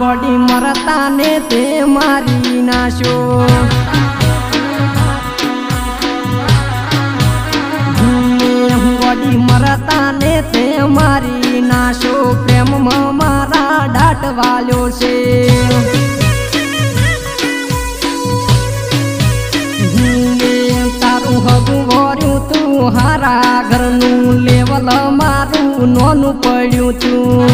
ગોડી મરતા ને તે મારી નાશો ગોડી મરતા ને તે મારી નાશો પ્રેમમાં મારા ડાટ વાલ્યો છે તારું હગું વર્યું તું હારા ઘરનું લેવલ મારું નોનું પડ્યું તું